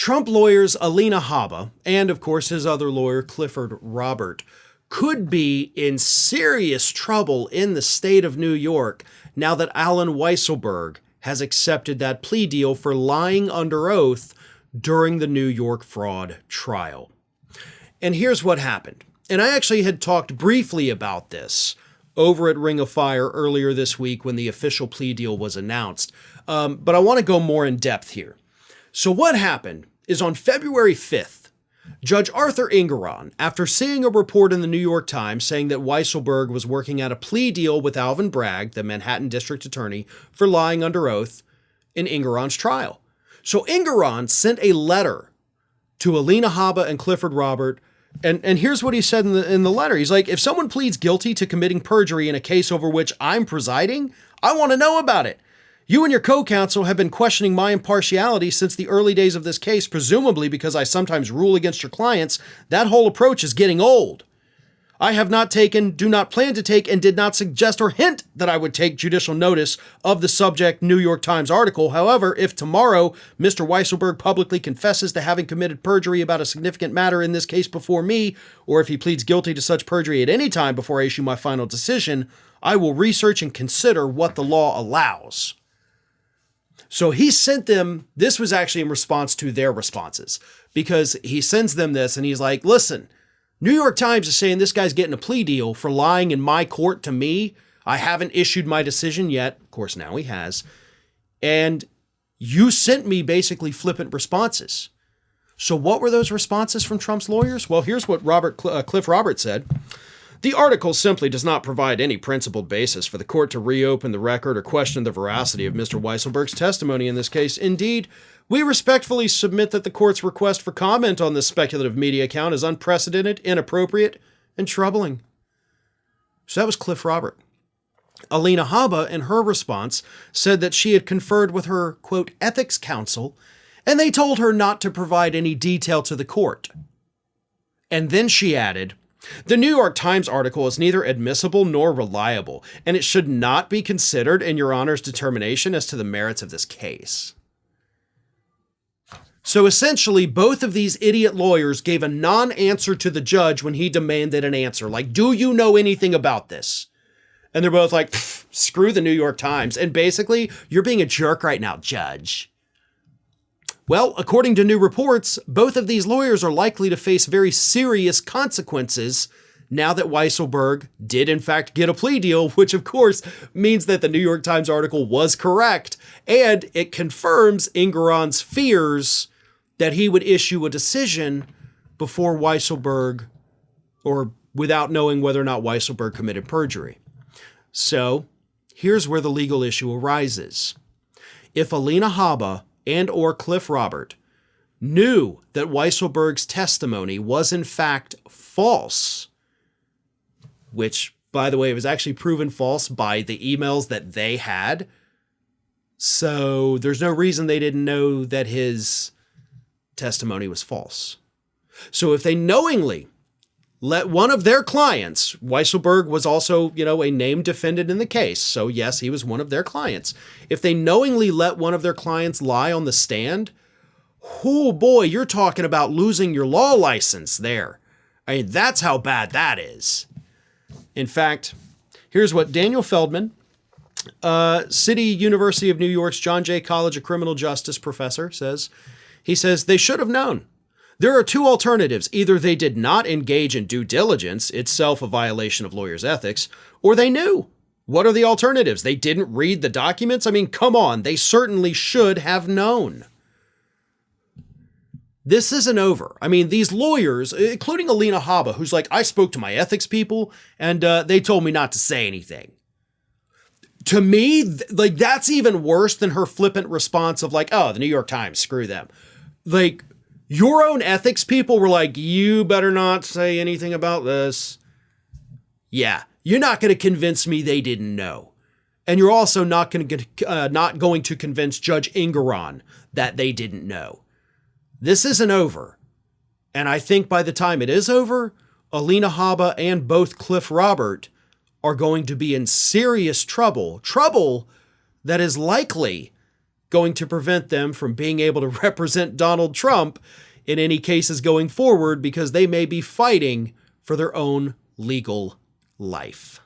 Trump lawyers Alina Habba and, of course, his other lawyer, Clifford Robert, could be in serious trouble in the state of New York now that Allen Weisselberg has accepted that plea deal for lying under oath during the New York fraud trial. And here's what happened. And I actually had talked briefly about this over at Ring of Fire earlier this week when the official plea deal was announced. But I want to go more in depth here. So what happened is on February 5th, Judge Arthur Engoron, after seeing a report in the New York Times saying that Weisselberg was working out a plea deal with Alvin Bragg, the Manhattan District Attorney, for lying under oath in Engoron's trial. So Engoron sent a letter to Alina Habba and Clifford Robert, and here's what he said in the letter. He's like, if someone pleads guilty to committing perjury in a case over which I'm presiding, I want to know about it. You and your co-counsel have been questioning my impartiality since the early days of this case, presumably because I sometimes rule against your clients. That whole approach is getting old. I have not taken, do not plan to take, and did not suggest or hint that I would take judicial notice of the subject New York Times article. However, if tomorrow Mr. Weisselberg publicly confesses to having committed perjury about a significant matter in this case before me, or if he pleads guilty to such perjury at any time before I issue my final decision, I will research and consider what the law allows. So he sent them, this was actually in response to their responses, because he sends them this and he's like, listen, New York Times is saying this guy's getting a plea deal for lying in my court to me. I haven't issued my decision yet. Of course, now he has. And you sent me basically flippant responses. So what were those responses from Trump's lawyers? Well, here's what Cliff Robert said. The article simply does not provide any principled basis for the court to reopen the record or question the veracity of Mr. Weisselberg's testimony in this case. Indeed, we respectfully submit that the court's request for comment on this speculative media account is unprecedented, inappropriate, and troubling. So that was Cliff Robert. Alina Habba, in her response, said that she had conferred with her, quote, ethics counsel, and they told her not to provide any detail to the court. And then she added, the New York Times article is neither admissible nor reliable, and it should not be considered in Your Honor's determination as to the merits of this case. So essentially, both of these idiot lawyers gave a non-answer to the judge when he demanded an answer. Like, do you know anything about this? And they're both like, screw the New York Times. And basically, you're being a jerk right now, judge. Well, according to new reports, both of these lawyers are likely to face very serious consequences now that Weisselberg did in fact get a plea deal, which of course means that the New York Times article was correct, and it confirms Engoron's fears that he would issue a decision before Weisselberg, or without knowing whether or not Weisselberg committed perjury. So here's where the legal issue arises. If Alina Habba and or Cliff Robert knew that Weisselberg's testimony was in fact false, which, by the way, was actually proven false by the emails that they had, so there's no reason they didn't know that his testimony was false. So if they knowingly let one of their clients, Weisselberg was also, a named defendant in the case. So yes, he was one of their clients. If they knowingly let one of their clients lie on the stand, oh boy, you're talking about losing your law license there. I mean, that's how bad that is. In fact, here's what Daniel Feldman, City University of New York's John Jay College of Criminal Justice professor, says. He says, they should have known. There are two alternatives. Either they did not engage in due diligence, itself a violation of lawyers' ethics, or they knew. What are the alternatives? They didn't read the documents? I mean, come on, they certainly should have known. This isn't over. I mean, these lawyers, including Alina Habba, who's like, I spoke to my ethics people, and they told me not to say anything. To me, that's even worse than her flippant response of like, oh, the New York Times, screw them. Like, your own ethics people were like, you better not say anything about this. Yeah, you're not going to convince me they didn't know. And you're also not going to convince Judge Engoron that they didn't know. This isn't over. And I think by the time it is over, Alina Habba and both Cliff Robert are going to be in serious trouble. Trouble that is likely going to prevent them from being able to represent Donald Trump in any cases going forward because they may be fighting for their own legal life.